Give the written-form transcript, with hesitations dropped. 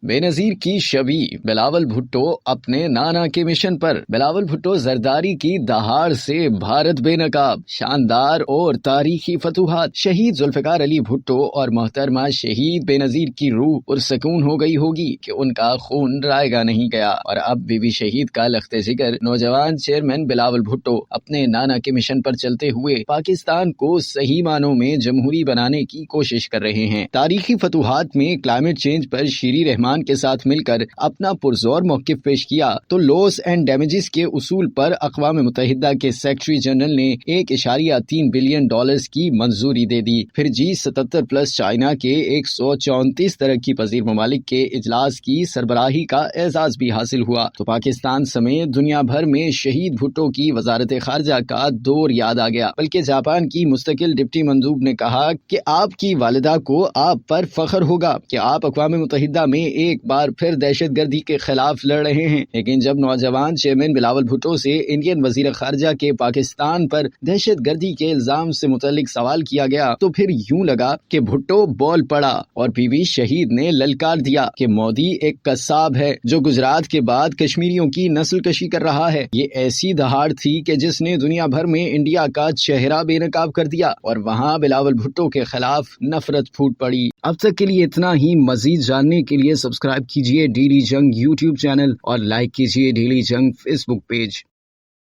بے نظیر کی شبیہ بلاول بھٹو اپنے نانا کے مشن پر۔ بلاول بھٹو زرداری کی دہاڑ سے بھارت بے نقاب، شاندار اور تاریخی فتوحات۔ شہید ذوالفقار علی بھٹو اور محترمہ شہید بے نظیر کی روح پرسکون ہو گئی ہوگی کہ ان کا خون رائے گا نہیں گیا، اور اب بی بی شہید کا لخت ذکر نوجوان چیئرمین بلاول بھٹو اپنے نانا کے مشن پر چلتے ہوئے پاکستان کو صحیح معنوں میں جمہوری بنانے کی کوشش کر رہے ہیں۔ تاریخی فتوحات میں کلائمیٹ چینج پر شیری رحمان کے ساتھ مل کر اپنا پرزور موقف پیش کیا تو لاس اینڈ ڈیمیجز کے اصول پر اقوام متحدہ کے سیکرٹری جنرل نے 1.3 بلین ڈالرز کی منظوری دے دی۔ پھر G77 پلس چائنا کے 134 ترقی پذیر ممالک کے اجلاس کی سربراہی کا اعزاز بھی حاصل ہوا تو پاکستان سمیت دنیا بھر میں شہید بھٹو کی وزارت خارجہ کا دور یاد آ گیا، بلکہ جاپان کی مستقل ڈپٹی مندوب نے کہا کہ آپ کی والدہ کو آپ پر فخر ہوگا کہ آپ اقوام متحدہ میں ایک بار پھر دہشت گردی کے خلاف لڑ رہے ہیں۔ لیکن جب نوجوان چیئرمین بلاول بھٹو سے انڈین وزیر خارجہ کے پاکستان پر دہشت گردی کے الزام سے متعلق سوال کیا گیا تو پھر یوں لگا کہ بھٹو بول پڑا اور بی بی شہید نے للکار دیا کہ مودی ایک قصاب ہے جو گجرات کے بعد کشمیریوں کی نسل کشی کر رہا ہے۔ یہ ایسی دہاڑ تھی کہ جس نے دنیا بھر میں انڈیا کا چہرہ بے نقاب کر دیا اور وہاں بلاول بھٹو کے خلاف نفرت پھوٹ پڑی۔ اب تک کے لیے اتنا ہی۔ مزید جاننے کے لیے سبسکرائب کیجیے ڈیلی جنگ یوٹیوب چینل اور لائک کیجیے ڈیلی جنگ فیس بک پیج۔